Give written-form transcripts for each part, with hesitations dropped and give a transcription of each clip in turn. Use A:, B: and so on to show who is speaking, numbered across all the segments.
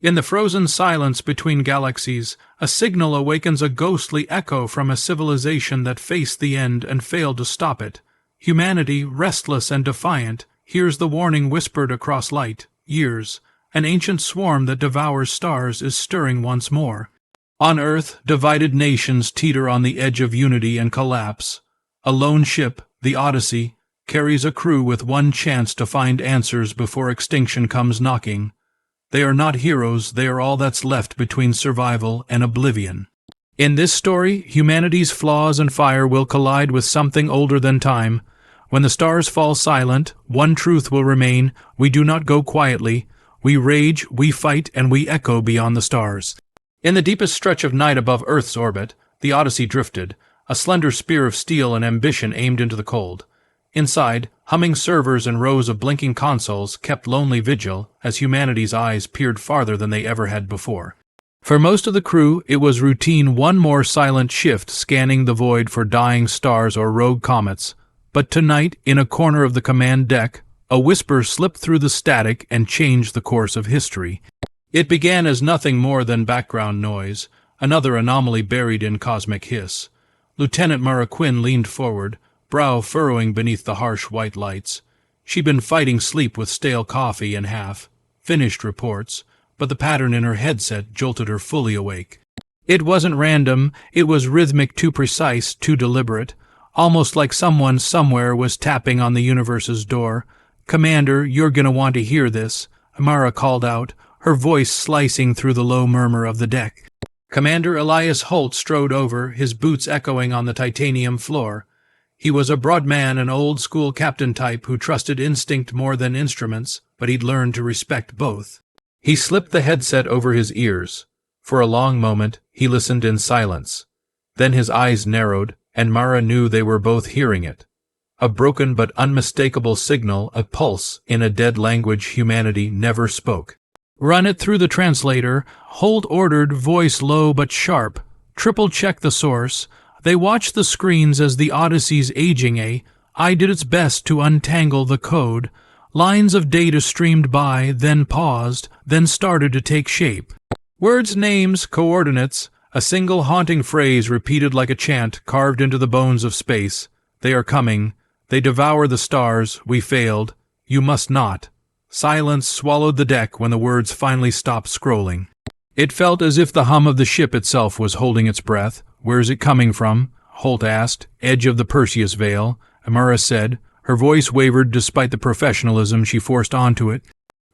A: In the frozen silence between galaxies, a signal awakens a ghostly echo from a civilization that faced the end and failed to stop it. Humanity, restless and defiant, hears the warning whispered across light, years. An ancient swarm that devours stars is stirring once more. On Earth, divided nations teeter on the edge of unity and collapse. A lone ship, the Odyssey, carries a crew with one chance to find answers before extinction comes knocking. They are not heroes, they are all that's left between survival and oblivion. In this story, humanity's flaws and fire will collide with something older than time. When the stars fall silent, one truth will remain: we do not go quietly. We rage, we fight, and we echo beyond the stars. In the deepest stretch of night above Earth's orbit, the Odyssey drifted, a slender spear of steel and ambition aimed into the cold. Inside, humming servers and rows of blinking consoles kept lonely vigil as humanity's eyes peered farther than they ever had before. For most of the crew, it was routine, one more silent shift scanning the void for dying stars or rogue comets. But tonight, in a corner of the command deck, a whisper slipped through the static and changed the course of history. It began as nothing more than background noise, another anomaly buried in cosmic hiss. Lieutenant Mara Quinn leaned forward, brow furrowing beneath the harsh white lights. She'd been fighting sleep with stale coffee and half-finished reports, but the pattern in her headset jolted her fully awake. It wasn't random, it was rhythmic, too precise, too deliberate, almost like someone somewhere was tapping on the universe's door. "Commander, you're gonna want to hear this," Mara called out, her voice slicing through the low murmur of the deck. Commander Elias Holt strode over, his boots echoing on the titanium floor. He was a broad man, an old-school captain type who trusted instinct more than instruments, but he'd learned to respect both. He slipped the headset over his ears. For a long moment, he listened in silence. Then his eyes narrowed, and Mara knew they were both hearing it. A broken but unmistakable signal, a pulse in a dead language humanity never spoke. "Run it through the translator," Holt ordered, voice low but sharp. "Triple-check the source." They watched the screens as the Odyssey's aging AI did its best to untangle the code. Lines of data streamed by, then paused, then started to take shape. Words, names, coordinates, a single haunting phrase repeated like a chant carved into the bones of space. "They are coming. They devour the stars. We failed. You must not." Silence swallowed the deck when the words finally stopped scrolling. It felt as if the hum of the ship itself was holding its breath. "Where's it coming from?" Holt asked. "Edge of the Perseus Veil," Amara said. Her voice wavered despite the professionalism she forced onto it.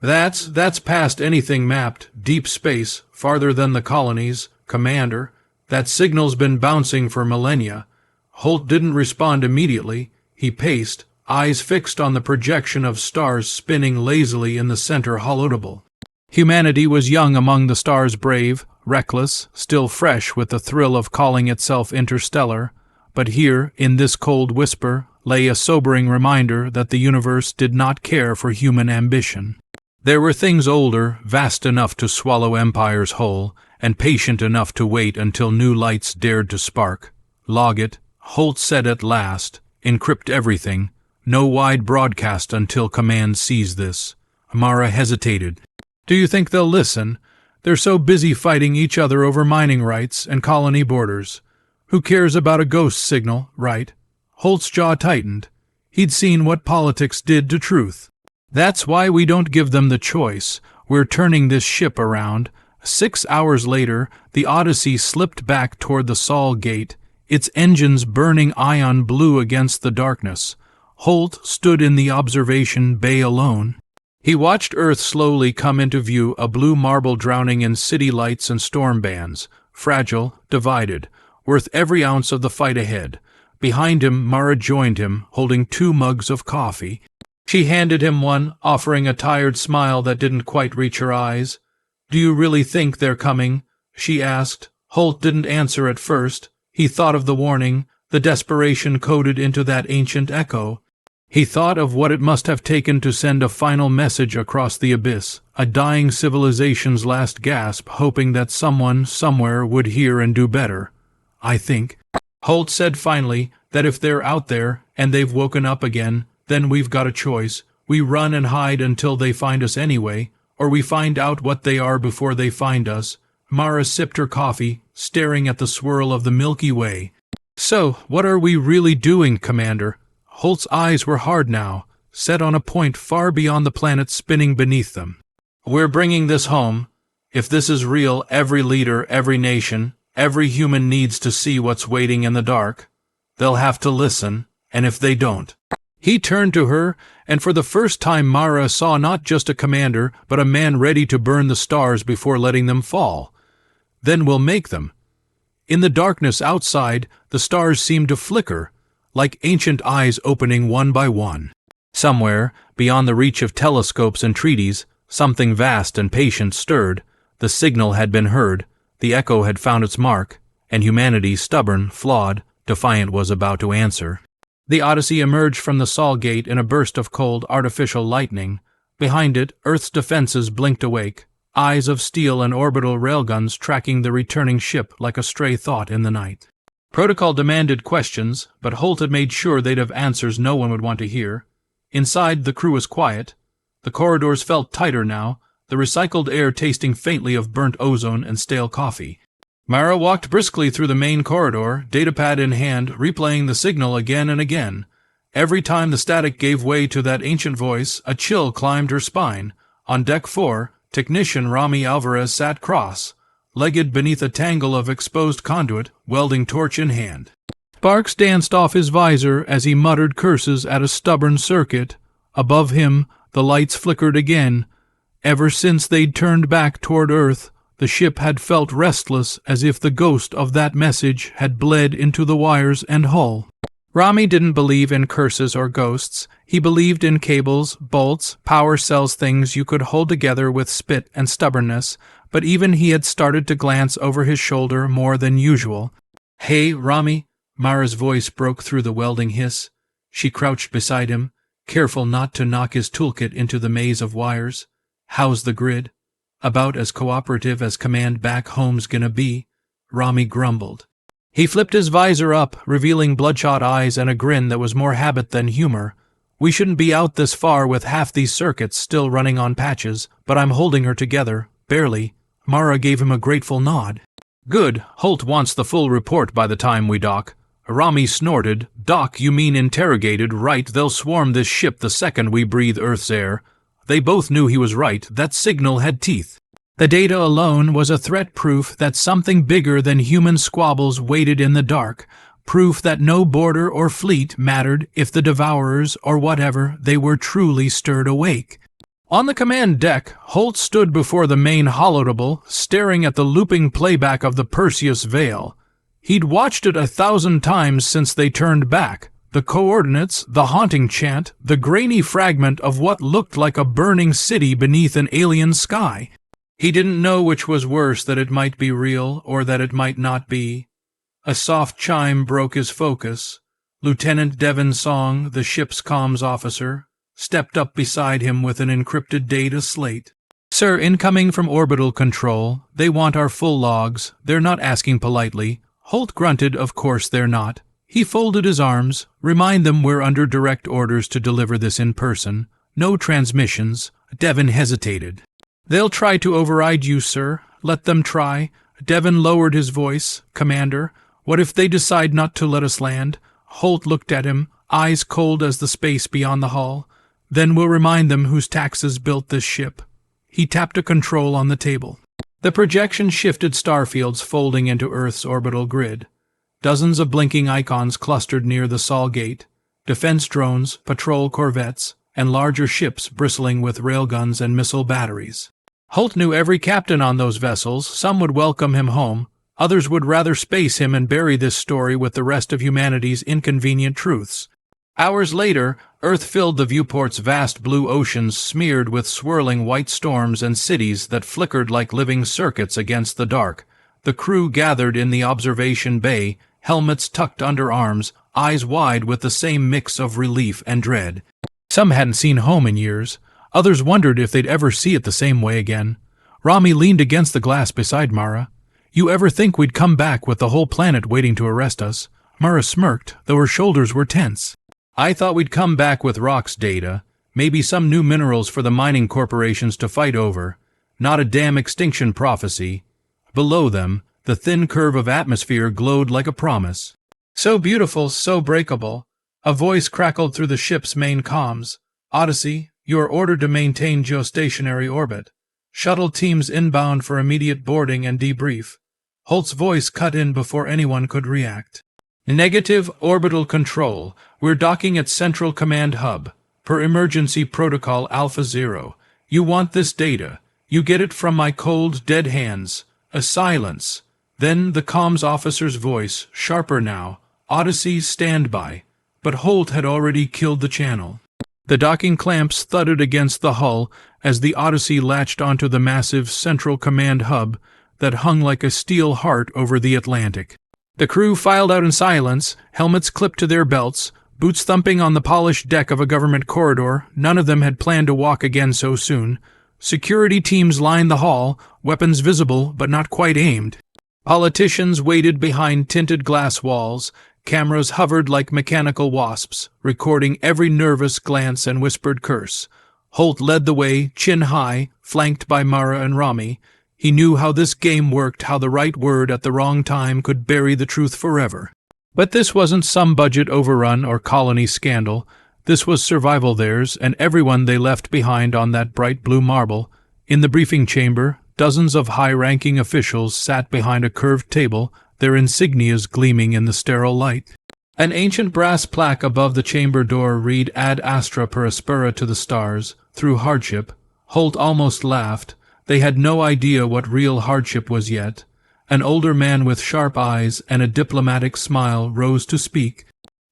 A: That's past anything mapped. Deep space, farther than the colonies. Commander, that signal's been bouncing for millennia." Holt didn't respond immediately. He paced, eyes fixed on the projection of stars spinning lazily in the center holotable. Humanity was young among the stars, brave, reckless, still fresh with the thrill of calling itself interstellar. But here, in this cold whisper, lay a sobering reminder that the universe did not care for human ambition. There were things older, vast enough to swallow empires whole, and patient enough to wait until new lights dared to spark. "Log it," Holt said at last. "Encrypt everything. No wide broadcast until command sees this." Amara hesitated. "Do you think they'll listen? They're so busy fighting each other over mining rights and colony borders. Who cares about a ghost signal, right?" Holt's jaw tightened. He'd seen what politics did to truth. "That's why we don't give them the choice. We're turning this ship around." 6 hours later, the Odyssey slipped back toward the Sol Gate, its engines burning ion blue against the darkness. Holt stood in the observation bay alone. He watched Earth slowly come into view, a blue marble drowning in city lights and storm bands, fragile, divided, worth every ounce of the fight ahead. Behind him, Mara joined him, holding 2 mugs of coffee. She handed him one, offering a tired smile that didn't quite reach her eyes. "Do you really think they're coming?" she asked. Holt didn't answer at first. He thought of the warning, the desperation coded into that ancient echo. He thought of what it must have taken to send a final message across the abyss, a dying civilization's last gasp, hoping that someone, somewhere, would hear and do better. "I think," Holt said finally, "that if they're out there, and they've woken up again, then we've got a choice. We run and hide until they find us anyway, or we find out what they are before they find us. Mara sipped her coffee, staring at the swirl of the Milky Way. So, what are we really doing, Commander? Holt's eyes were hard now, set on a point far beyond the planet spinning beneath them. We're bringing this home. If this is real, every leader, every nation, every human needs to see what's waiting in the dark. They'll have to listen, and if they don't... He turned to her, and for the first time Mara saw not just a commander, but a man ready to burn the stars before letting them fall. Then we'll make them. In the darkness outside, the stars seemed to flicker, like ancient eyes opening one by one. Somewhere, beyond the reach of telescopes and treaties, something vast and patient stirred. The signal had been heard, the echo had found its mark, and humanity, stubborn, flawed, defiant, was about to answer. The Odyssey emerged from the Sol Gate in a burst of cold, artificial lightning. Behind it, Earth's defenses blinked awake, eyes of steel and orbital railguns tracking the returning ship like a stray thought in the night. Protocol demanded questions, but Holt had made sure they'd have answers no one would want to hear. Inside, the crew was quiet. The corridors felt tighter now, the recycled air tasting faintly of burnt ozone and stale coffee. Mara walked briskly through the main corridor, datapad in hand, replaying the signal again and again. Every time the static gave way to that ancient voice, a chill climbed her spine. On Deck 4, Technician Rami Alvarez sat cross-legged beneath a tangle of exposed conduit, welding torch in hand. Sparks danced off his visor as he muttered curses at a stubborn circuit. Above him, the lights flickered again. Ever since they'd turned back toward Earth, the ship had felt restless, as if the ghost of that message had bled into the wires and hull. Rami didn't believe in curses or ghosts. He believed in cables, bolts, power cells, things you could hold together with spit and stubbornness, but even he had started to glance over his shoulder more than usual. "Hey, Rami," Mara's voice broke through the welding hiss. She crouched beside him, careful not to knock his toolkit into the maze of wires. "How's the grid?" "About as cooperative as command back home's gonna be," Rami grumbled. He flipped his visor up, revealing bloodshot eyes and a grin that was more habit than humor. "We shouldn't be out this far with half these circuits still running on patches, but I'm holding her together, barely." Mara gave him a grateful nod. "Good. Holt wants the full report by the time we dock." Rami snorted. "Dock, you mean interrogated, right? They'll swarm this ship the second we breathe Earth's air." They both knew he was right. That signal had teeth. The data alone was a threat, proof that something bigger than human squabbles waited in the dark, proof that no border or fleet mattered if the devourers, or whatever, they were truly stirred awake. On the command deck, Holt stood before the main holodable, staring at the looping playback of the Perseus Veil. He'd watched it 1,000 times since they turned back. The coordinates, the haunting chant, the grainy fragment of what looked like a burning city beneath an alien sky. He didn't know which was worse, that it might be real or that it might not be. A soft chime broke his focus. Lieutenant Devon Song, the ship's comms officer, stepped up beside him with an encrypted data slate. "Sir, incoming from orbital control. They want our full logs. They're not asking politely." Holt grunted. "Of course they're not." He folded his arms. "Remind them we're under direct orders to deliver this in person. No transmissions." Devon hesitated. "They'll try to override you, sir. Let them try." Devon lowered his voice. "Commander, what if they decide not to let us land?" Holt looked at him, eyes cold as the space beyond the hull. "Then we'll remind them whose taxes built this ship." He tapped a control on the table. The projection shifted starfields folding into Earth's orbital grid. Dozens of blinking icons clustered near the Sol Gate, defense drones, patrol corvettes, and larger ships bristling with railguns and missile batteries. Holt knew every captain on those vessels. Some would welcome him home. Others would rather space him and bury this story with the rest of humanity's inconvenient truths. Hours later, Earth filled the viewport's vast blue oceans, smeared with swirling white storms and cities that flickered like living circuits against the dark. The crew gathered in the observation bay, helmets tucked under arms, eyes wide with the same mix of relief and dread. Some hadn't seen home in years. Others wondered if they'd ever see it the same way again. Rami leaned against the glass beside Mara. "You ever think we'd come back with the whole planet waiting to arrest us?" Mara smirked, though her shoulders were tense. "I thought we'd come back with rocks data. Maybe some new minerals for the mining corporations to fight over. Not a damn extinction prophecy. Below them, the thin curve of atmosphere glowed like a promise. So beautiful, so breakable. A voice crackled through the ship's main comms. Odyssey, you are ordered to maintain geostationary orbit. Shuttle teams inbound for immediate boarding and debrief. Holt's voice cut in before anyone could react. Negative orbital control. We're docking at Central Command Hub. Per emergency protocol Alpha Zero. You want this data. You get it from my cold, dead hands. A silence. Then the comms officer's voice, sharper now. Odyssey, stand by. But Holt had already killed the channel. The docking clamps thudded against the hull as the Odyssey latched onto the massive Central Command Hub that hung like a steel heart over the Atlantic. The crew filed out in silence, helmets clipped to their belts, boots thumping on the polished deck of a government corridor. None of them had planned to walk again so soon. Security teams lined the hall, weapons visible but not quite aimed. Politicians waited behind tinted glass walls. Cameras hovered like mechanical wasps, recording every nervous glance and whispered curse. Holt led the way, chin high, flanked by Mara and Rami. He knew how this game worked, how the right word at the wrong time could bury the truth forever. But this wasn't some budget overrun or colony scandal. This was survival theirs, and everyone they left behind on that bright blue marble. In the briefing chamber, dozens of high-ranking officials sat behind a curved table, their insignias gleaming in the sterile light. An ancient brass plaque above the chamber door read Ad Astra per Aspera to the stars. Through hardship. Holt almost laughed. They had no idea what real hardship was yet. An older man with sharp eyes and a diplomatic smile rose to speak.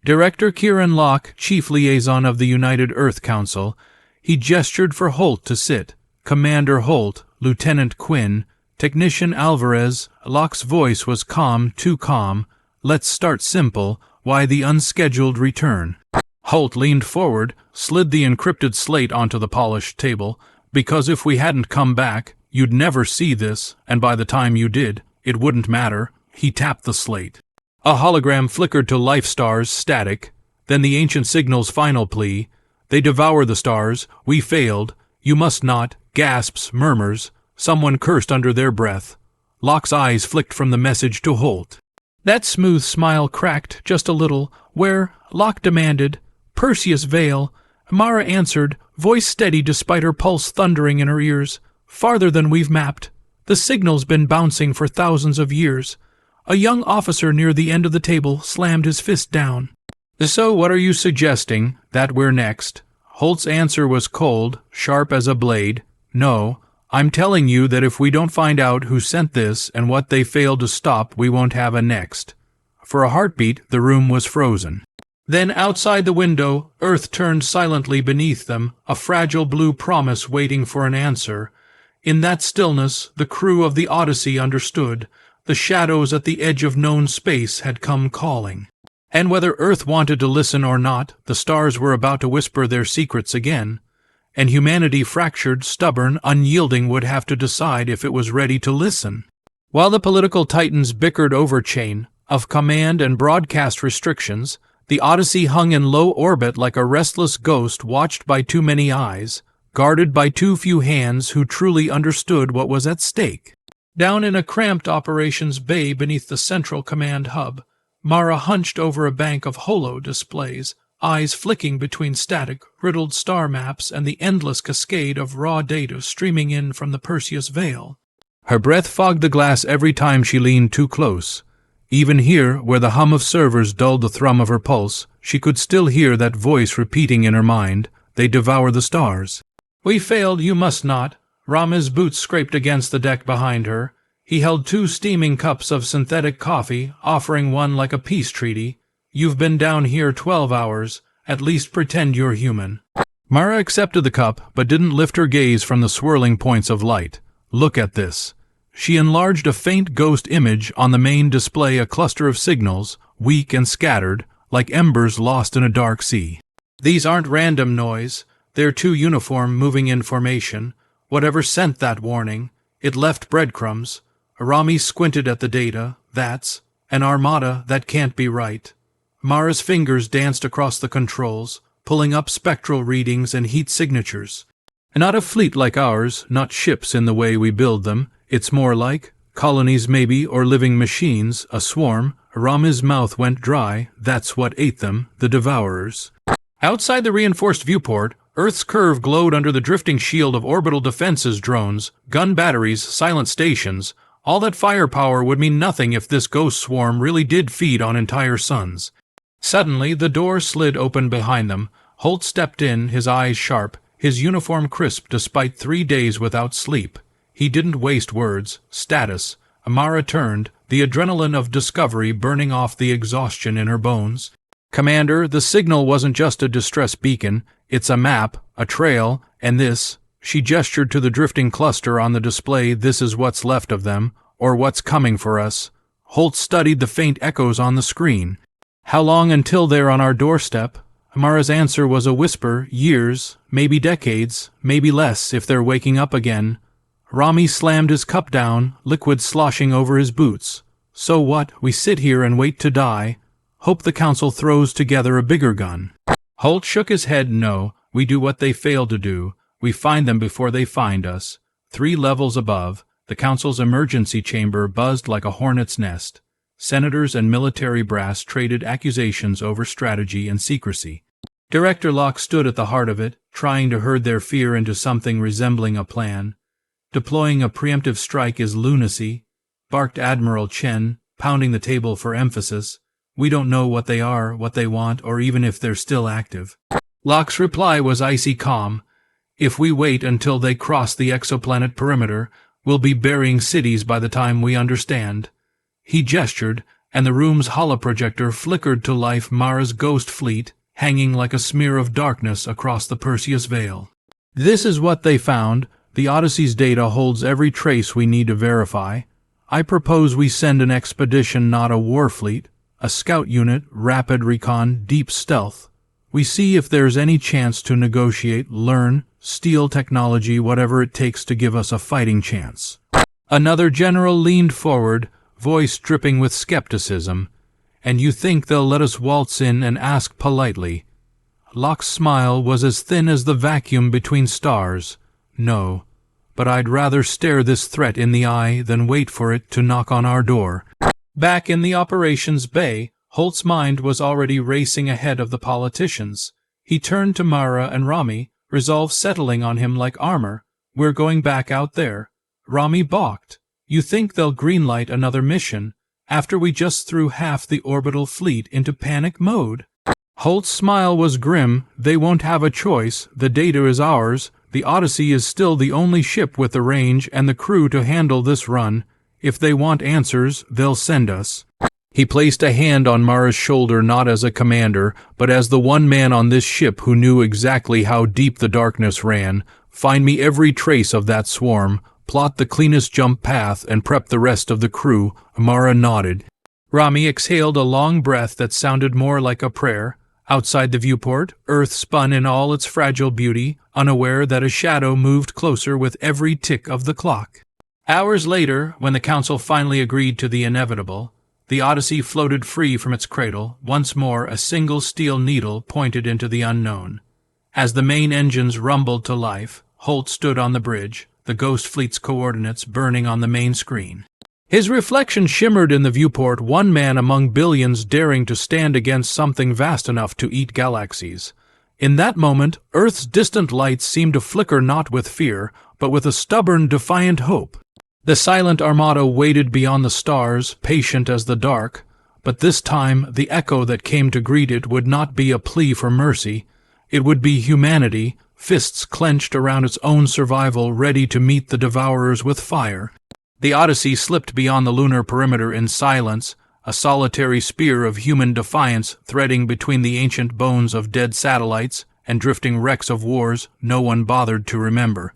A: Director Kieran Locke, chief liaison of the United Earth Council. He gestured for Holt to sit. Commander Holt, Lieutenant Quinn, Technician Alvarez. Locke's voice was calm, too calm. Let's start simple. Why the unscheduled return? Holt leaned forward, slid the encrypted slate onto the polished table. Because if we hadn't come back, you'd never see this, and by the time you did, it wouldn't matter. He tapped the slate. A hologram flickered to life stars, static. Then the ancient signal's final plea. They devour the stars. We failed. You must not. Gasps, murmurs. Someone cursed under their breath. Locke's eyes flicked from the message to Holt. That smooth smile cracked just a little. Where? Locke demanded. Perseus Vale. Mara answered, voice steady despite her pulse thundering in her ears. Farther than we've mapped. The signal's been bouncing for thousands of years. A young officer near the end of the table slammed his fist down. So what are you suggesting? That we're next? Holt's answer was cold, sharp as a blade. No. I'm telling you that if we don't find out who sent this and what they failed to stop, we won't have a next. For a heartbeat, the room was frozen. Then outside the window, Earth turned silently beneath them, a fragile blue promise waiting for an answer. In that stillness, the crew of the Odyssey understood. The shadows at the edge of known space had come calling. And whether Earth wanted to listen or not, the stars were about to whisper their secrets again. And humanity, fractured, stubborn, unyielding, would have to decide if it was ready to listen. While the political titans bickered over chain of command and broadcast restrictions, the Odyssey hung in low orbit like a restless ghost watched by too many eyes, guarded by too few hands who truly understood what was at stake. Down in a cramped operations bay beneath the Central Command Hub, Mara hunched over a bank of holo displays, eyes flicking between static, riddled star maps and the endless cascade of raw data streaming in from the Perseus Vale. Her breath fogged the glass every time she leaned too close. Even here, where the hum of servers dulled the thrum of her pulse, she could still hear that voice repeating in her mind, "They devour the stars." "We failed, you must not." Rami's boots scraped against the deck behind her. He held 2 steaming cups of synthetic coffee, offering one like a peace treaty. "You've been down here 12 hours. At least pretend you're human." Mara accepted the cup, but didn't lift her gaze from the swirling points of light. "Look at this." She enlarged a faint ghost image on the main display, a cluster of signals, weak and scattered, like embers lost in a dark sea. "These aren't random noise. They're too uniform, moving in formation. Whatever sent that warning, it left breadcrumbs." Rami squinted at the data. "That's an armada. That can't be right." Mara's fingers danced across the controls, pulling up spectral readings and heat signatures. Not a fleet like ours, not ships in the way we build them. It's more like colonies maybe, or living machines, a swarm. Rami's mouth went dry. That's what ate them, the devourers. Outside the reinforced viewport, Earth's curve glowed under the drifting shield of orbital defenses drones, gun batteries, silent stations. All that firepower would mean nothing if this ghost swarm really did feed on entire suns. Suddenly, the door slid open behind them. Holt stepped in, his eyes sharp, his uniform crisp despite 3 days without sleep. He didn't waste words. Status. Amara turned, the adrenaline of discovery burning off the exhaustion in her bones. Commander, the signal wasn't just a distress beacon. It's a map, a trail, and this. She gestured to the drifting cluster on the display. This is what's left of them, or what's coming for us. Holt studied the faint echoes on the screen. How long until they're on our doorstep? Amara's answer was a whisper. Years, maybe decades, maybe less if they're waking up again. Rami slammed his cup down, liquid sloshing over his boots. So what? We sit here and wait to die. Hope the council throws together a bigger gun. Holt shook his head. No, we do what they failed to do. We find them before they find us. 3 levels above, the council's emergency chamber buzzed like a hornet's nest. Senators and military brass traded accusations over strategy and secrecy. Director Locke stood at the heart of it, trying to herd their fear into something resembling a plan. Deploying a preemptive strike is lunacy, barked Admiral Chen, pounding the table for emphasis. We don't know what they are, what they want, or even if they're still active. Locke's reply was icy calm. If we wait until they cross the exoplanet perimeter, we'll be burying cities by the time we understand. He gestured, and the room's holoprojector flickered to life Mara's ghost fleet, hanging like a smear of darkness across the Perseus Veil. This is what they found. The Odyssey's data holds every trace we need to verify. I propose we send an expedition, not a war fleet, a scout unit, rapid recon, deep stealth. We see if there's any chance to negotiate, learn, steal technology, whatever it takes to give us a fighting chance. Another general leaned forward, voice dripping with skepticism. And you think they'll let us waltz in and ask politely? Locke's smile was as thin as the vacuum between stars. No, but I'd rather stare this threat in the eye than wait for it to knock on our door. Back in the operations bay, Holt's mind was already racing ahead of the politicians. He turned to Mara and Rami, resolve settling on him like armor. We're going back out there. Rami balked. You think they'll greenlight another mission after we just threw half the orbital fleet into panic mode? Holt's smile was grim. They won't have a choice. The data is ours. The Odyssey is still the only ship with the range and the crew to handle this run. If they want answers, they'll send us. He placed a hand on Mara's shoulder, not as a commander, but as the one man on this ship who knew exactly how deep the darkness ran. Find me every trace of that swarm, plot the cleanest jump path, and prep the rest of the crew. Mara nodded. Rami exhaled a long breath that sounded more like a prayer. Outside the viewport, Earth spun in all its fragile beauty, unaware that a shadow moved closer with every tick of the clock. Hours later, when the council finally agreed to the inevitable, the Odyssey floated free from its cradle. Once more, a single steel needle pointed into the unknown. As the main engines rumbled to life, Holt stood on the bridge, the Ghost Fleet's coordinates burning on the main screen. His reflection shimmered in the viewport, one man among billions daring to stand against something vast enough to eat galaxies. In that moment, Earth's distant lights seemed to flicker not with fear, but with a stubborn, defiant hope. The silent armada waited beyond the stars, patient as the dark, but this time the echo that came to greet it would not be a plea for mercy. It would be humanity, fists clenched around its own survival, ready to meet the devourers with fire. The Odyssey slipped beyond the lunar perimeter in silence, a solitary spear of human defiance threading between the ancient bones of dead satellites and drifting wrecks of wars no one bothered to remember.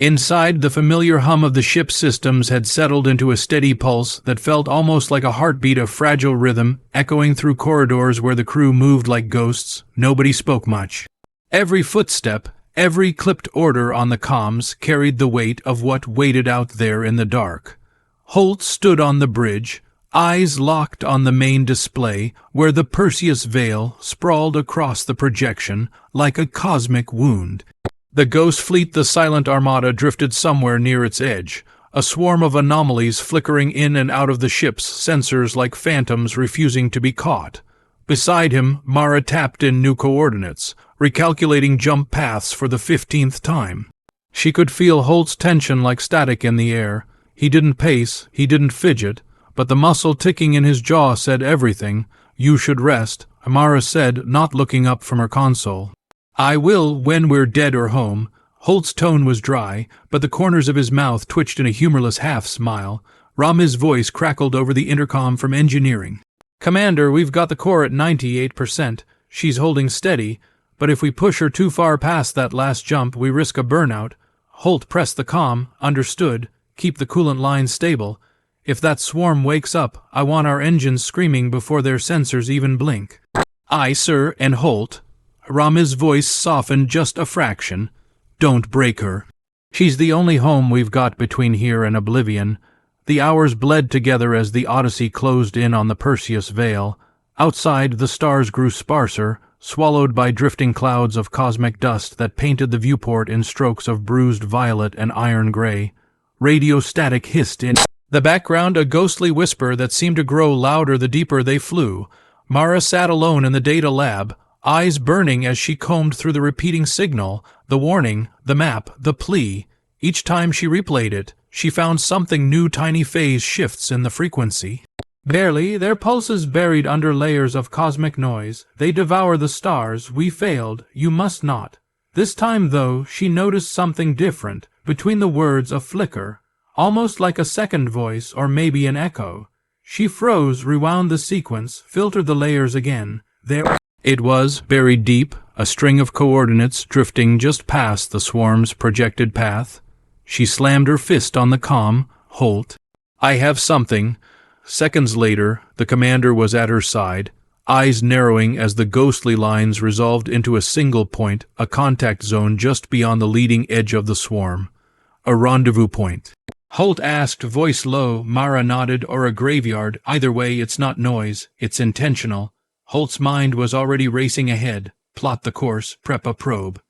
A: Inside, the familiar hum of the ship's systems had settled into a steady pulse that felt almost like a heartbeat of fragile rhythm, echoing through corridors where the crew moved like ghosts. Nobody spoke much. Every footstep, every clipped order on the comms carried the weight of what waited out there in the dark. Holt stood on the bridge, eyes locked on the main display, where the Perseus veil sprawled across the projection like a cosmic wound. The ghost fleet, the silent armada, drifted somewhere near its edge, a swarm of anomalies flickering in and out of the ship's sensors like phantoms refusing to be caught. Beside him, Mara tapped in new coordinates, recalculating jump paths for the 15th time. She could feel Holt's tension like static in the air. He didn't pace, he didn't fidget, but the muscle ticking in his jaw said everything. "You should rest," Mara said, not looking up from her console. "I will when we're dead or home." Holt's tone was dry, but the corners of his mouth twitched in a humorless half-smile. Rami's voice crackled over the intercom from engineering. "Commander, we've got the core at 98%. She's holding steady, but if we push her too far past that last jump, we risk a burnout." Holt pressed the comm. "Understood. Keep the coolant lines stable. If that swarm wakes up, I want our engines screaming before their sensors even blink." "Aye, sir." And Holt, Rami's voice softened just a fraction, "don't break her. She's the only home we've got between here and oblivion." The hours bled together as the Odyssey closed in on the Perseus veil. Outside, the stars grew sparser, swallowed by drifting clouds of cosmic dust that painted the viewport in strokes of bruised violet and iron gray. Radio static hissed in the background, a ghostly whisper that seemed to grow louder the deeper they flew. Mara sat alone in the data lab, eyes burning as she combed through the repeating signal, the warning, the map, the plea. Each time she replayed it, she found something new, tiny phase shifts in the frequency. "Barely, their pulses buried under layers of cosmic noise. They devour the stars. We failed. You must not." This time, though, she noticed something different. Between the words, a flicker, almost like a second voice or maybe an echo. She froze, rewound the sequence, filtered the layers again. There it was, buried deep, a string of coordinates drifting just past the swarm's projected path. She slammed her fist on the comm. "Holt, I have something." Seconds later, the commander was at her side, eyes narrowing as the ghostly lines resolved into a single point, a contact zone just beyond the leading edge of the swarm. "A rendezvous point." Holt asked, voice low. Mara nodded. "Or a graveyard. Either way, it's not noise. It's intentional." Holt's mind was already racing ahead. Plot the course, prep a probe.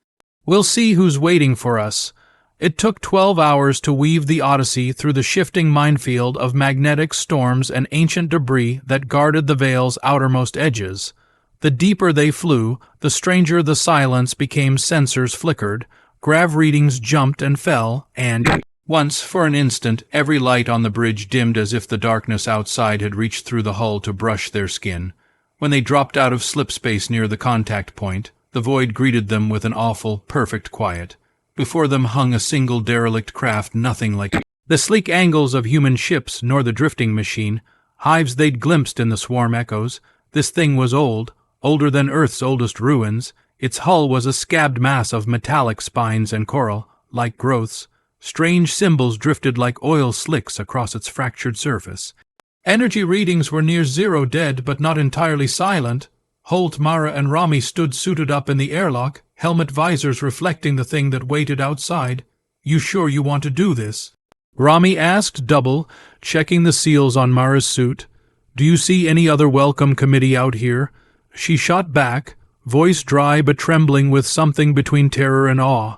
A: "We'll see who's waiting for us." It took 12 hours to weave the Odyssey through the shifting minefield of magnetic storms and ancient debris that guarded the veil's outermost edges. The deeper they flew, the stranger the silence became. Sensors flickered, grav readings jumped and fell, and once, for an instant, every light on the bridge dimmed as if the darkness outside had reached through the hull to brush their skin. When they dropped out of slip space near the contact point, the void greeted them with an awful, perfect quiet. Before them hung a single derelict craft, nothing like the sleek angles of human ships nor the drifting machine, hives they'd glimpsed in the swarm echoes. This thing was old, older than Earth's oldest ruins. Its hull was a scabbed mass of metallic spines and coral, like growths. Strange symbols drifted like oil slicks across its fractured surface. Energy readings were near zero, dead but not entirely silent. Holt, Mara, and Rami stood suited up in the airlock, helmet visors reflecting the thing that waited outside. "You sure you want to do this?" Rami asked, double, checking the seals on Mara's suit. "Do you see any other welcome committee out here?" She shot back, voice dry but trembling with something between terror and awe.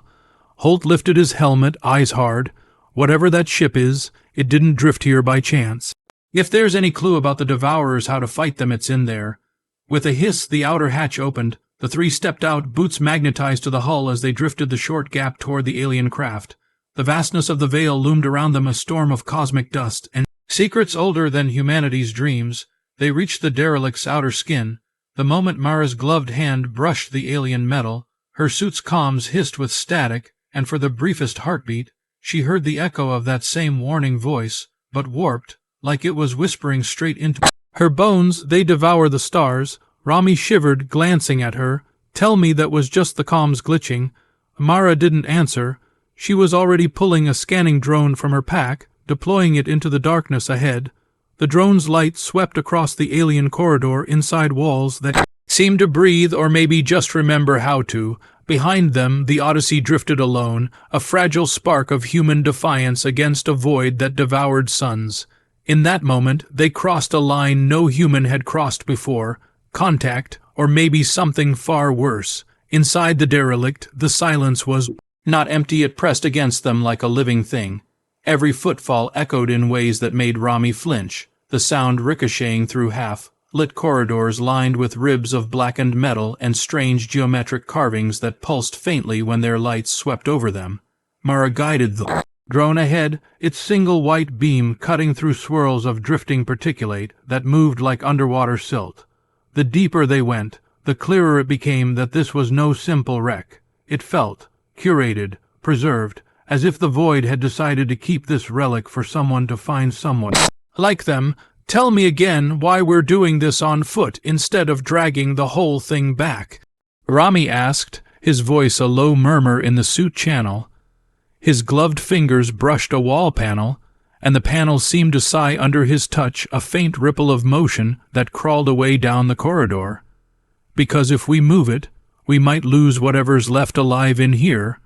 A: Holt lifted his helmet, eyes hard. "Whatever that ship is, it didn't drift here by chance. If there's any clue about the Devourers, how to fight them, it's in there." With a hiss, the outer hatch opened. The three stepped out, boots magnetized to the hull as they drifted the short gap toward the alien craft. The vastness of the veil loomed around them, a storm of cosmic dust, and secrets older than humanity's dreams. They reached the derelict's outer skin. The moment Mara's gloved hand brushed the alien metal, her suit's comms hissed with static, and for the briefest heartbeat, she heard the echo of that same warning voice, but warped, like it was whispering straight into her bones. "They devour the stars." Rami shivered, glancing at her. "Tell me that was just the comms glitching." Mara didn't answer. She was already pulling a scanning drone from her pack, deploying it into the darkness ahead. The drone's light swept across the alien corridor, inside walls that seemed to breathe or maybe just remember how to. Behind them, the Odyssey drifted alone, a fragile spark of human defiance against a void that devoured suns. In that moment, they crossed a line no human had crossed before, contact, or maybe something far worse. Inside the derelict, the silence was not empty, it pressed against them like a living thing. Every footfall echoed in ways that made Rami flinch, the sound ricocheting through half-lit corridors lined with ribs of blackened metal and strange geometric carvings that pulsed faintly when their lights swept over them. Mara guided the drone ahead, its single white beam cutting through swirls of drifting particulate that moved like underwater silt. The deeper they went, the clearer it became that this was no simple wreck. It felt curated, preserved, as if the void had decided to keep this relic for someone to find someone like them. Tell me again why we're doing this on foot instead of dragging the whole thing back, Rami asked, his voice a low murmur in the suit channel. His gloved fingers brushed a wall panel, and the panel seemed to sigh under his touch, a faint ripple of motion that crawled away down the corridor. Because if we move it, we might lose whatever's left alive in here,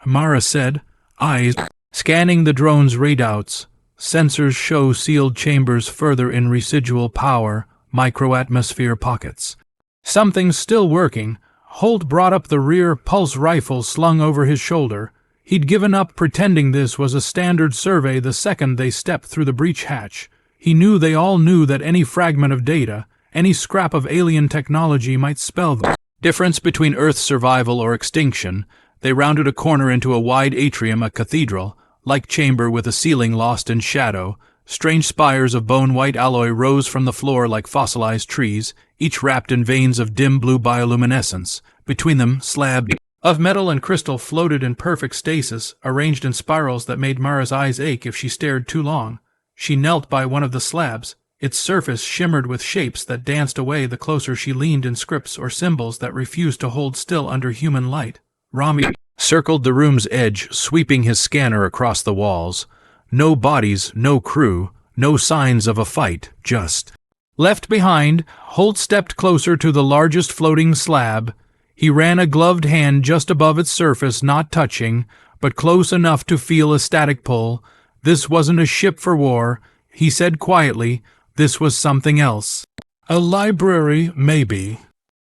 A: Mara said, eyes scanning the drone's readouts. Sensors show sealed chambers further in residual power, microatmosphere pockets. Something's still working. Holt brought up the rear pulse rifle slung over his shoulder. He'd given up pretending this was a standard survey the second they stepped through the breach hatch. He knew they all knew that any fragment of data, any scrap of alien technology might spell the difference between Earth's survival or extinction. They rounded a corner into a wide atrium, a cathedral-like chamber with a ceiling lost in shadow. Strange spires of bone-white alloy rose from the floor like fossilized trees, each wrapped in veins of dim blue bioluminescence. Between them, slabs of metal and crystal floated in perfect stasis, arranged in spirals that made Mara's eyes ache if she stared too long. She knelt by one of the slabs. Its surface shimmered with shapes that danced away the closer she leaned, in scripts or symbols that refused to hold still under human light. Rami circled the room's edge, sweeping his scanner across the walls. No bodies, no crew, no signs of a fight, just left behind. Holt stepped closer to the largest floating slab. He ran a gloved hand just above its surface, not touching, but close enough to feel a static pull. This wasn't a ship for war, he said quietly. This was something else. A library, maybe.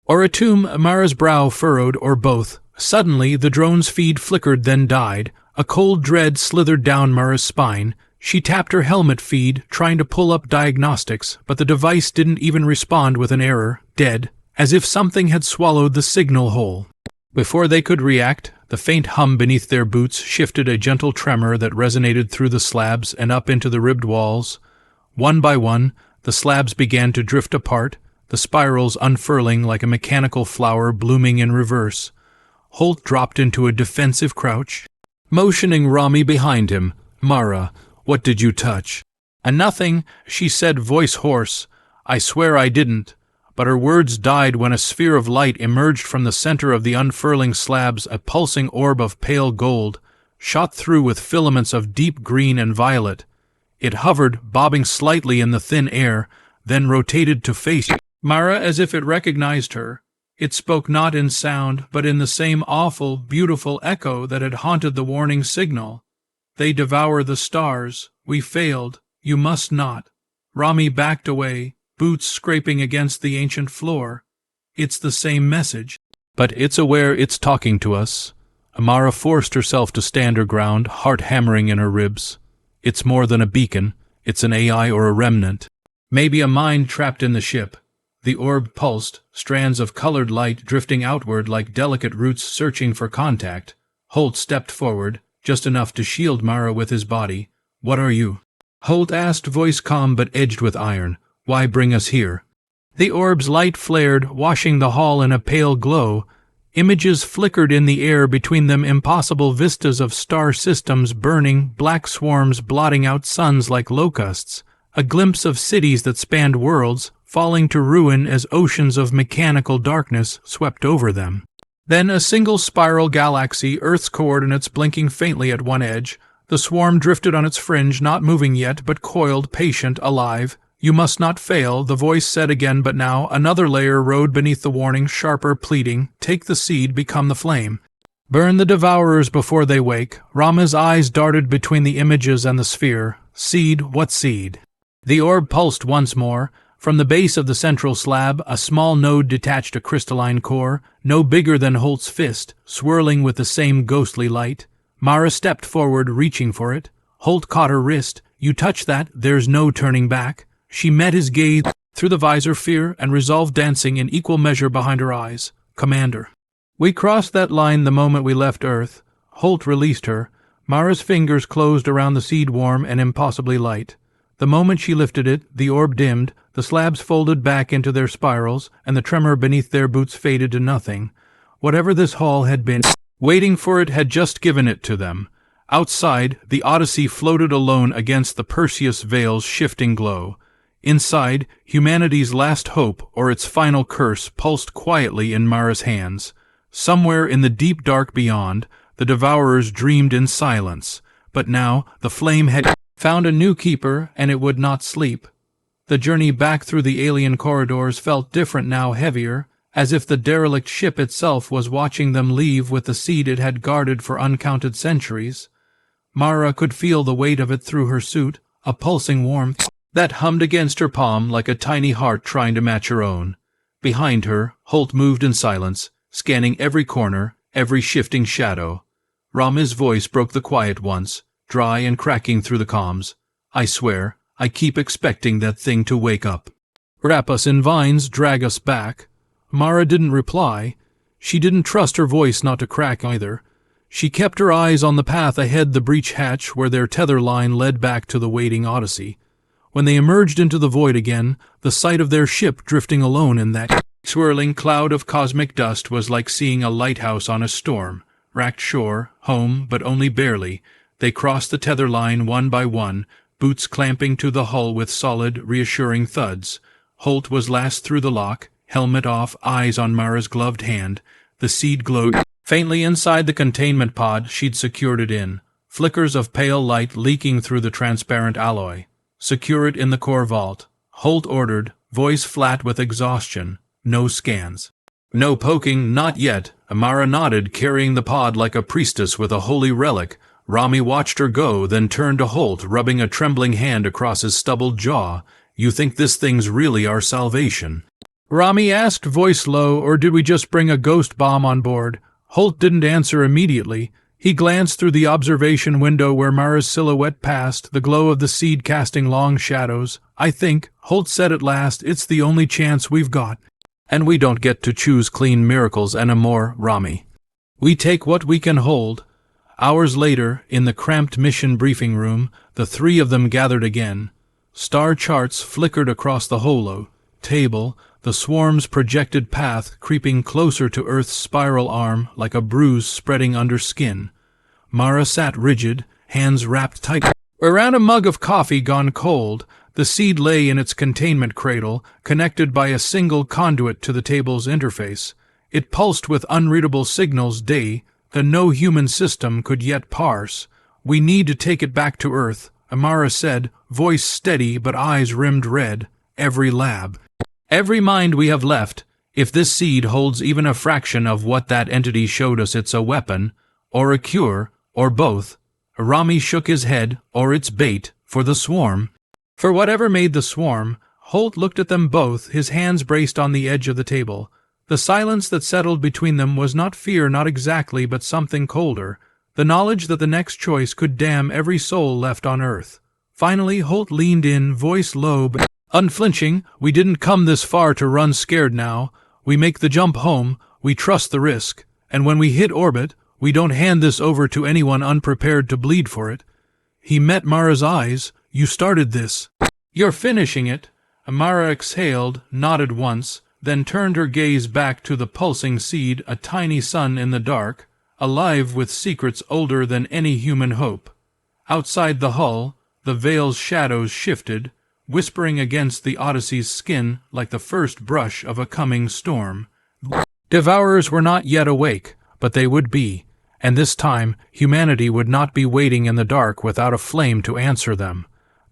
A: Or a tomb. Mara's brow furrowed, or both. Suddenly, the drone's feed flickered, then died. A cold dread slithered down Mara's spine. She tapped her helmet feed, trying to pull up diagnostics, but the device didn't even respond with an error. Dead, as if something had swallowed the signal whole. Before they could react, the faint hum beneath their boots shifted, a gentle tremor that resonated through the slabs and up into the ribbed walls. One by one, the slabs began to drift apart, the spirals unfurling like a mechanical flower blooming in reverse. Holt dropped into a defensive crouch, motioning Rami behind him. Mara, what did you touch? Nothing, she said, voice hoarse. I swear I didn't. But her words died when a sphere of light emerged from the center of the unfurling slabs, a pulsing orb of pale gold, shot through with filaments of deep green and violet. It hovered, bobbing slightly in the thin air, then rotated to face Mara as if it recognized her. It spoke not in sound, but in the same awful, beautiful echo that had haunted the warning signal. They devour the stars. We failed. You must not. Rami backed away, boots scraping against the ancient floor. It's the same message. But it's aware it's talking to us. Mara forced herself to stand her ground, heart hammering in her ribs. It's more than a beacon. It's an AI or a remnant. Maybe a mind trapped in the ship. The orb pulsed, strands of colored light drifting outward like delicate roots searching for contact. Holt stepped forward, just enough to shield Mara with his body. What are you? Holt asked, voice calm but edged with iron. Why bring us here? The orb's light flared, washing the hall in a pale glow. Images flickered in the air between them, impossible vistas of star systems burning, black swarms blotting out suns like locusts. A glimpse of cities that spanned worlds, falling to ruin as oceans of mechanical darkness swept over them. Then a single spiral galaxy, Earth's coordinates blinking faintly at one edge. The swarm drifted on its fringe, not moving yet, but coiled, patient, alive. You must not fail, the voice said again, but now another layer rode beneath the warning, sharper, pleading. Take the seed, become the flame. Burn the devourers before they wake. Rama's eyes darted between the images and the sphere. Seed, what seed? The orb pulsed once more. From the base of the central slab, a small node detached a crystalline core, no bigger than Holt's fist, swirling with the same ghostly light. Mara stepped forward, reaching for it. Holt caught her wrist. "You touch that, there's no turning back." She met his gaze through the visor, fear and resolve dancing in equal measure behind her eyes. "Commander." "We crossed that line the moment we left Earth." Holt released her. Mara's fingers closed around the seed, warm and impossibly light. The moment she lifted it, the orb dimmed, the slabs folded back into their spirals, and the tremor beneath their boots faded to nothing. Whatever this hall had been, waiting for it had just given it to them. Outside, the Odyssey floated alone against the Perseus Veil's shifting glow. Inside, humanity's last hope, or its final curse, pulsed quietly in Mara's hands. Somewhere in the deep dark beyond, the Devourers dreamed in silence, but now the flame had found a new keeper, and it would not sleep. The journey back through the alien corridors felt different now, heavier, as if the derelict ship itself was watching them leave with the seed it had guarded for uncounted centuries. Mara could feel the weight of it through her suit, a pulsing warmth that hummed against her palm like a tiny heart trying to match her own. Behind her, Holt moved in silence, scanning every corner, every shifting shadow. Rami's voice broke the quiet once, dry and cracking through the comms. "I swear, I keep expecting that thing to wake up. Wrap us in vines, drag us back." Mara didn't reply. She didn't trust her voice not to crack either. She kept her eyes on the path ahead, the breach hatch where their tether line led back to the waiting Odyssey. When they emerged into the void again, the sight of their ship drifting alone in that swirling cloud of cosmic dust was like seeing a lighthouse on a storm. Racked shore, home, but only barely. They crossed the tether line one by one, boots clamping to the hull with solid, reassuring thuds. Holt was last through the lock, helmet off, eyes on Mara's gloved hand. The seed glowed faintly inside the containment pod she'd secured it in, flickers of pale light leaking through the transparent alloy. "Secure it in the core vault," Holt ordered, voice flat with exhaustion. "No scans." "No poking, not yet." Mara nodded, carrying the pod like a priestess with a holy relic. Rami watched her go, then turned to Holt, rubbing a trembling hand across his stubbled jaw. "You think this thing's really our salvation?" Rami asked, voice low, "Or did we just bring a ghost bomb on board?" Holt didn't answer immediately. He glanced through the observation window where Mara's silhouette passed, the glow of the seed casting long shadows. "I think," Holt said at last, "it's the only chance we've got. And we don't get to choose clean miracles anymore, Rami. We take what we can hold." Hours later, in the cramped mission briefing room, the three of them gathered again. Star charts flickered across the holo table, the swarm's projected path creeping closer to Earth's spiral arm like a bruise spreading under skin. Mara sat rigid, hands wrapped tight around a mug of coffee gone cold. The seed lay in its containment cradle, connected by a single conduit to the table's interface. It pulsed with unreadable signals that no human system could yet parse. "We need to take it back to Earth," Amara said, voice steady but eyes rimmed red. "Every lab, every mind we have left. If this seed holds even a fraction of what that entity showed us, it's a weapon, or a cure, or both." Rami shook his head. "Or it's bait for the swarm." For whatever made the swarm, Holt looked at them both, his hands braced on the edge of the table. The silence that settled between them was not fear, not exactly, but something colder, the knowledge that the next choice could damn every soul left on Earth. Finally, Holt leaned in, voice low but unflinching. "We didn't come this far to run scared now. We make the jump home, we trust the risk, and when we hit orbit, we don't hand this over to anyone unprepared to bleed for it." He met Mara's eyes. "You started this. You're finishing it." Mara exhaled, nodded once, then turned her gaze back to the pulsing seed, a tiny sun in the dark, alive with secrets older than any human hope. Outside the hull, the veil's shadows shifted, whispering against the Odyssey's skin like the first brush of a coming storm. Devourers were not yet awake, but they would be, and this time humanity would not be waiting in the dark without a flame to answer them.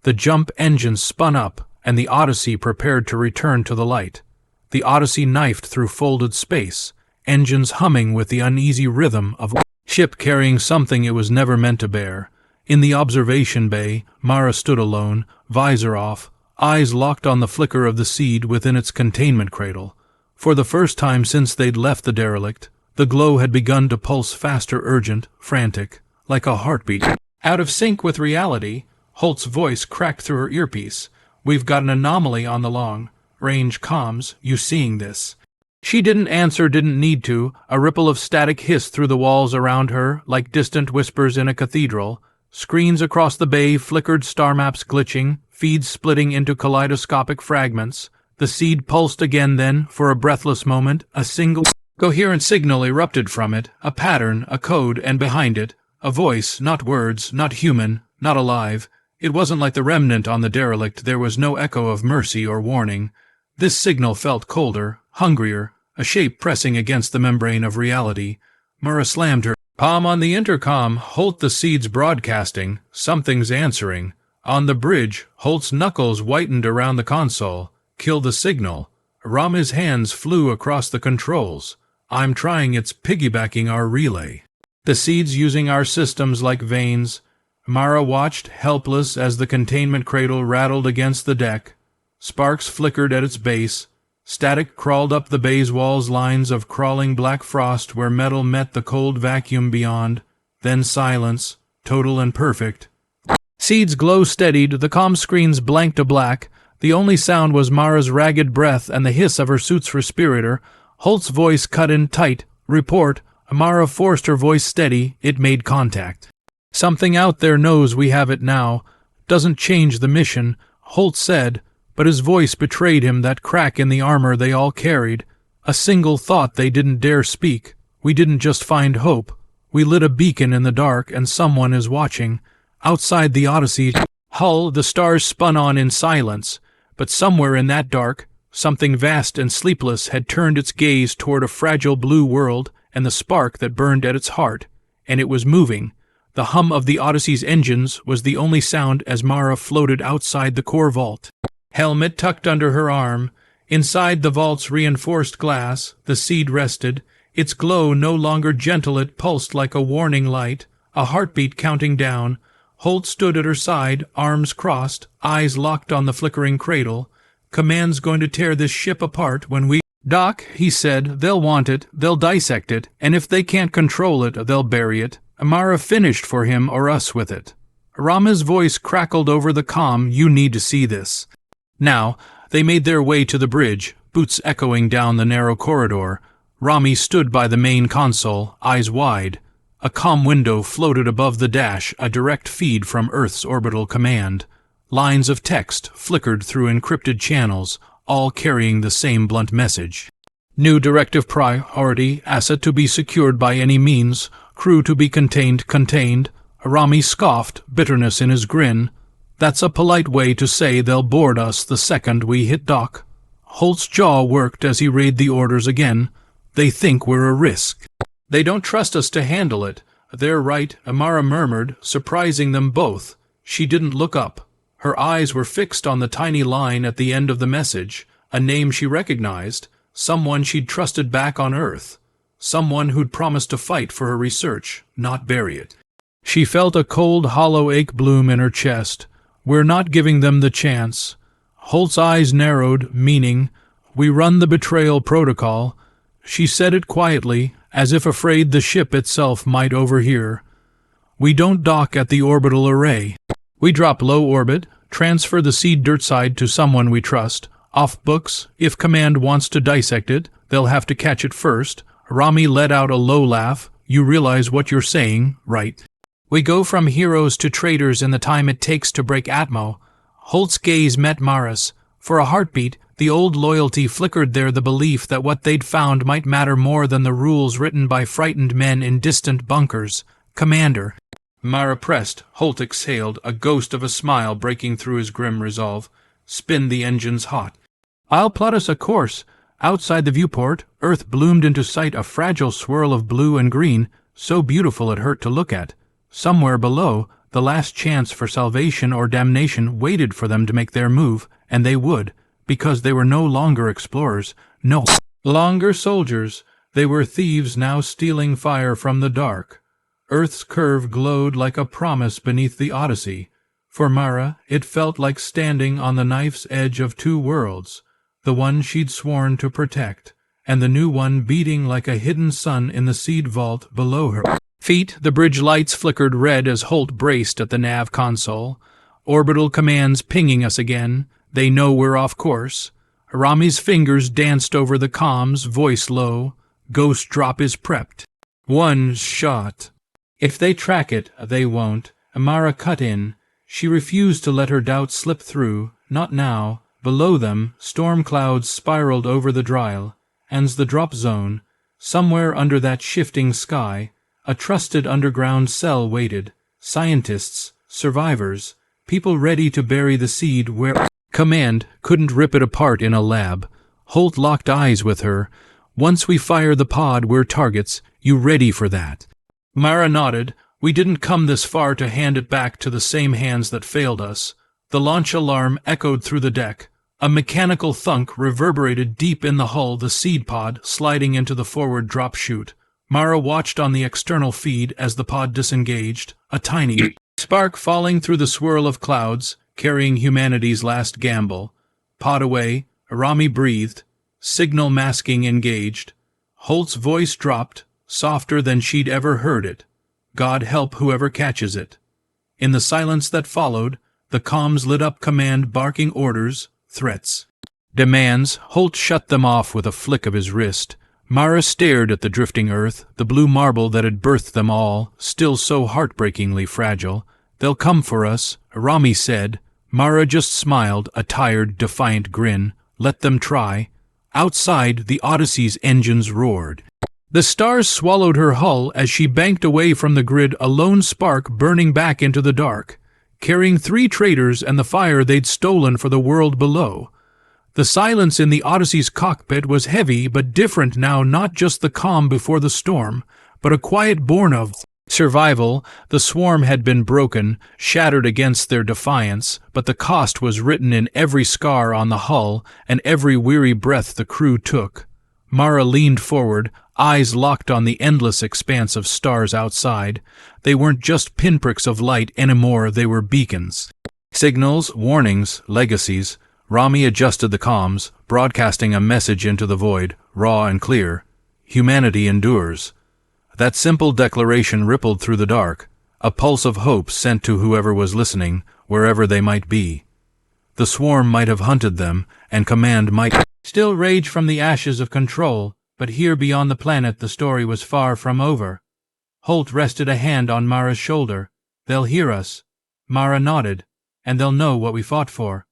A: The jump engines spun up, and the Odyssey prepared to return to the light. The Odyssey knifed through folded space, engines humming with the uneasy rhythm of a ship carrying something it was never meant to bear. In the observation bay, Mara stood alone, visor off, eyes locked on the flicker of the seed within its containment cradle. For the first time since they'd left the derelict, the glow had begun to pulse faster, urgent, frantic, like a heartbeat. Out of sync with reality, Holt's voice cracked through her earpiece. "We've got an anomaly on the long-range comms. You seeing this?" She didn't answer, didn't need to. A ripple of static hissed through the walls around her, like distant whispers in a cathedral. Screens across the bay flickered, star maps glitching, feeds splitting into kaleidoscopic fragments. The seed pulsed again then, for a breathless moment, a single coherent signal erupted from it, a pattern, a code, and behind it, a voice, not words, not human, not alive. It wasn't like the remnant on the derelict. There was no echo of mercy or warning. This signal felt colder, hungrier, a shape pressing against the membrane of reality. Mara slammed her palm on the intercom. "Holt, the seed's broadcasting. Something's answering." On the bridge, Holt's knuckles whitened around the console. "Kill the signal." Rama's hands flew across the controls. "I'm trying. It's piggybacking our relay. The seed's using our systems like veins." Mara watched, helpless, as the containment cradle rattled against the deck. Sparks flickered at its base. Static crawled up the bay's walls, lines of crawling black frost where metal met the cold vacuum beyond. Then silence, total and perfect. Seed's glow steadied, the comm screens blanked to black. The only sound was Mara's ragged breath and the hiss of her suit's respirator. Holt's voice cut in tight. "Report." Mara forced her voice steady. It made contact. "Something out there knows we have it now. Doesn't change the mission," Holt said, but his voice betrayed him, that crack in the armor they all carried. A single thought they didn't dare speak. "We didn't just find hope. We lit a beacon in the dark, and someone is watching." Outside the Odyssey hull, the stars spun on in silence, but somewhere in that dark, something vast and sleepless had turned its gaze toward a fragile blue world and the spark that burned at its heart, and it was moving. The hum of the Odyssey's engines was the only sound as Mara floated outside the core vault. Helmet tucked under her arm. Inside the vault's reinforced glass, the seed rested. Its glow no longer gentle, it pulsed like a warning light, a heartbeat counting down. Holt stood at her side, arms crossed, eyes locked on the flickering cradle. "Command's going to tear this ship apart when we—" "Doc," he said, "they'll want it, they'll dissect it, and if they can't control it, they'll bury it. Amara finished for him or us with it." Rama's voice crackled over the comm. "You need to see this." Now, they made their way to the bridge, boots echoing down the narrow corridor. Rami stood by the main console, eyes wide. A comm window floated above the dash, a direct feed from Earth's orbital command. Lines of text flickered through encrypted channels, all carrying the same blunt message. "New directive priority, asset to be secured by any means, crew to be contained." Rami scoffed, bitterness in his grin. "That's a polite way to say they'll board us the second we hit dock." Holt's jaw worked as he read the orders again. "They think we're a risk. They don't trust us to handle it." "They're right," Amara murmured, surprising them both. She didn't look up. Her eyes were fixed on the tiny line at the end of the message, a name she recognized, someone she'd trusted back on Earth, someone who'd promised to fight for her research, not bury it. She felt a cold, hollow ache bloom in her chest. "We're not giving them the chance." Holt's eyes narrowed, meaning, "We run the betrayal protocol." She said it quietly, as if afraid the ship itself might overhear. "We don't dock at the orbital array. We drop low orbit, transfer the seed dirtside to someone we trust. Off books, if command wants to dissect it, they'll have to catch it first." Rami let out a low laugh. "You realize what you're saying, right? We go from heroes to traitors in the time it takes to break Atmo." Holt's gaze met Mara's. For a heartbeat, the old loyalty flickered there, the belief that what they'd found might matter more than the rules written by frightened men in distant bunkers. "Commander." Mara pressed. Holt exhaled, a ghost of a smile breaking through his grim resolve. "Spin the engines hot." "I'll plot us a course." Outside the viewport, Earth bloomed into sight, a fragile swirl of blue and green, so beautiful it hurt to look at. Somewhere below, the last chance for salvation or damnation waited for them to make their move, and they would, because they were no longer explorers, no longer soldiers. They were thieves now stealing fire from the dark. Earth's curve glowed like a promise beneath the Odyssey. For Mara, it felt like standing on the knife's edge of two worlds, the one she'd sworn to protect, and the new one beating like a hidden sun in the seed vault below her feet. The bridge lights flickered red as Holt braced at the nav console. Orbital commands pinging us again. They know we're off course. Rami's fingers danced over the comms, voice low. Ghost drop is prepped. One shot. If they track it, they won't. Amara cut in. She refused to let her doubts slip through. Not now. Below them, storm clouds spiraled over the Dryle. And's the drop zone. Somewhere under that shifting sky, a trusted underground cell waited. Scientists, survivors, people ready to bury the seed where Command couldn't rip it apart in a lab. Holt locked eyes with her. Once we fire the pod, we're targets. You ready for that? Mara nodded. We didn't come this far to hand it back to the same hands that failed us. The launch alarm echoed through the deck. A mechanical thunk reverberated deep in the hull, the seed pod sliding into the forward drop chute. Mara watched on the external feed as the pod disengaged, a tiny spark falling through the swirl of clouds, carrying humanity's last gamble. Pod away, Rami breathed, signal masking engaged. Holt's voice dropped, softer than she'd ever heard it. God help whoever catches it. In the silence that followed, the comms lit up command barking orders, threats, demands. Holt shut them off with a flick of his wrist. Mara stared at the drifting earth, the blue marble that had birthed them all, still so heartbreakingly fragile. They'll come for us, Rami said. Mara just smiled, a tired, defiant grin. Let them try. Outside, the Odyssey's engines roared. The stars swallowed her hull as she banked away from the grid, a lone spark burning back into the dark, carrying 3 traders and the fire they'd stolen for the world below. The silence in the Odyssey's cockpit was heavy but different now, not just the calm before the storm, but a quiet born of survival. The swarm had been broken, shattered against their defiance, but the cost was written in every scar on the hull and every weary breath the crew took. Mara leaned forward, eyes locked on the endless expanse of stars outside. They weren't just pinpricks of light anymore, they were beacons. Signals, warnings, legacies. Rami adjusted the comms, broadcasting a message into the void, raw and clear. Humanity endures. That simple declaration rippled through the dark, a pulse of hope sent to whoever was listening, wherever they might be. The swarm might have hunted them, and command might still rage from the ashes of control, but here beyond the planet the story was far from over. Holt rested a hand on Mara's shoulder. They'll hear us. Mara nodded. And they'll know what we fought for.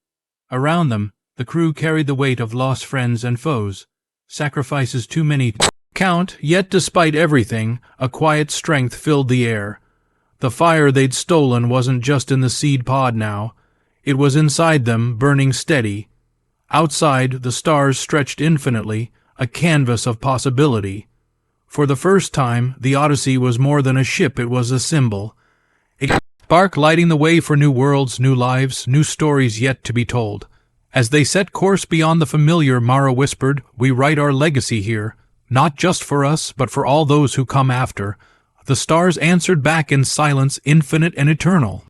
A: Around them, the crew carried the weight of lost friends and foes. Sacrifices too many to count, yet despite everything, a quiet strength filled the air. The fire they'd stolen wasn't just in the seed pod now. It was inside them, burning steady. Outside, the stars stretched infinitely, a canvas of possibility. For the first time, the Odyssey was more than a ship, it was a symbol. A spark lighting the way for new worlds, new lives, new stories yet to be told. As they set course beyond the familiar, Mara whispered, we write our legacy here, not just for us, but for all those who come after. The stars answered back in silence, infinite and eternal.